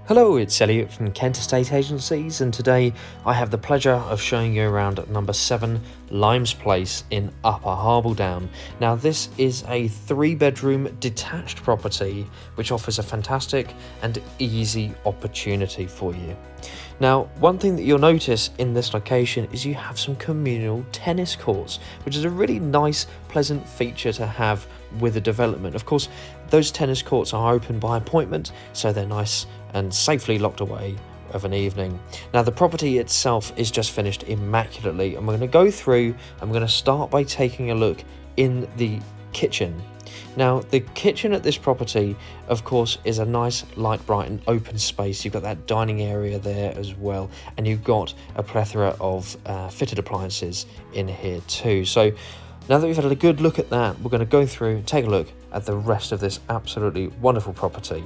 Hello, it's Elliot from Kent Estate Agencies, and today I have the pleasure of showing you around at number 7 Limes Place in Upper Harbledown. Now, this is a 3-bedroom detached property which offers a fantastic and easy opportunity for you. Now, one thing that you'll notice in this location is you have some communal tennis courts, which is a really nice, pleasant feature to have with a development. Of course, those tennis courts are open by appointment, so they're nice and safely locked away of an evening. Now, the property itself is just finished immaculately, and we're going to go through and we're going to start by taking a look in the kitchen. Now, the kitchen at this property, of course, is a nice, light, bright and open space. You've got that dining area there as well, and you've got a plethora of fitted appliances in here too. So now that we've had a good look at that, we're going to go through and take a look at the rest of this absolutely wonderful property.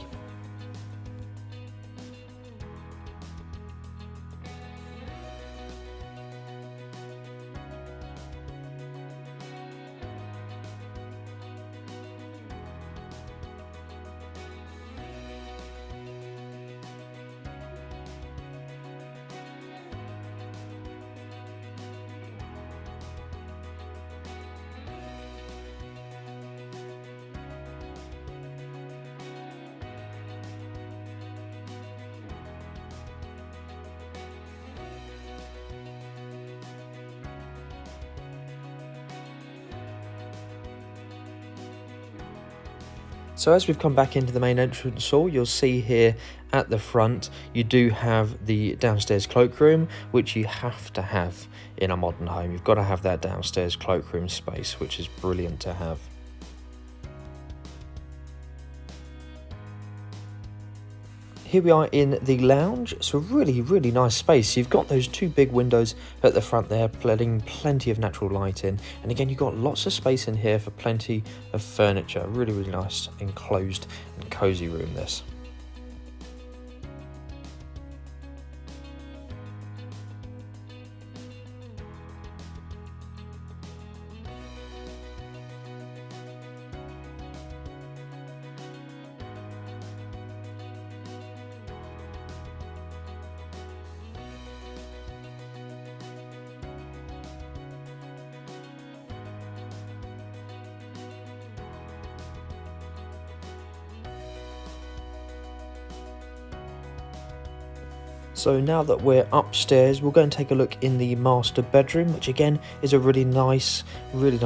So as we've come back into the main entrance hall, you'll see here at the front, you do have the downstairs cloakroom, which you have to have in a modern home. You've got to have that downstairs cloakroom space, which is brilliant to have. Here we are in the lounge. It's a really nice space. You've got those 2 big windows at the front there, letting plenty of natural light in. And again, you've got lots of space in here for plenty of furniture. Really nice, enclosed and cozy room this. So now that we're upstairs, we'll go and take a look in the master bedroom, which again is a really nice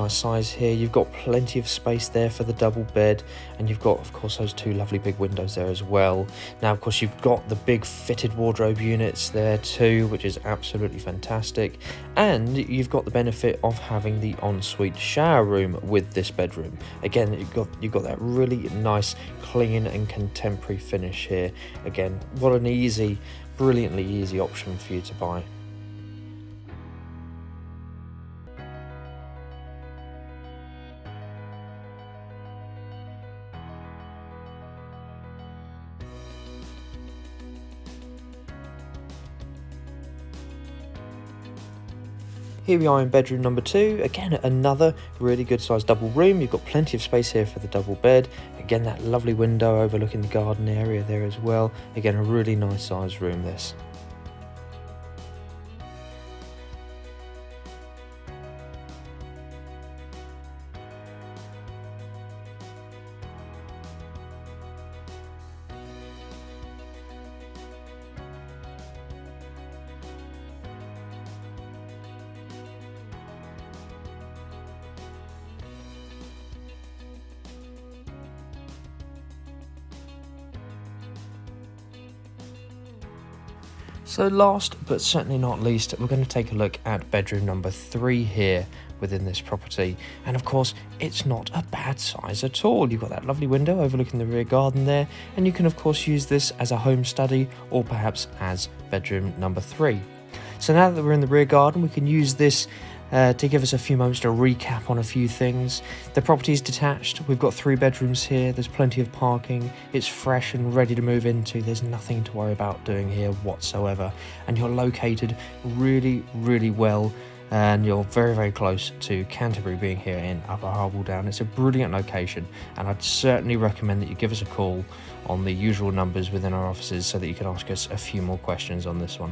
size here. You've got plenty of space there for the double bed, and you've got, of course, those 2 lovely big windows there as well. Now, of course, you've got the big fitted wardrobe units there too, which is absolutely fantastic. And you've got the benefit of having the ensuite shower room with this bedroom. Again, you've got that really nice, clean and contemporary finish here. Again, what an brilliantly easy option for you to buy. Here we are in bedroom number 2. Again, another really good sized double room. You've got plenty of space here for the double bed. Again, that lovely window overlooking the garden area there as well. Again, a really nice sized room this. So last but certainly not least, we're going to take a look at bedroom number 3 here within this property. And of course, it's not a bad size at all. You've got that lovely window overlooking the rear garden there, and you can of course use this as a home study or perhaps as bedroom number 3. So now that we're in the rear garden, we can use this to give us a few moments to recap on a few things. The property is detached. We've got 3 bedrooms here. There's plenty of parking. It's fresh and ready to move into. There's nothing to worry about doing here whatsoever. And you're located really well and you're very, very close to Canterbury being here in Upper Harbledown. It's a brilliant location, and I'd certainly recommend that you give us a call on the usual numbers within our offices so that you can ask us a few more questions on this one.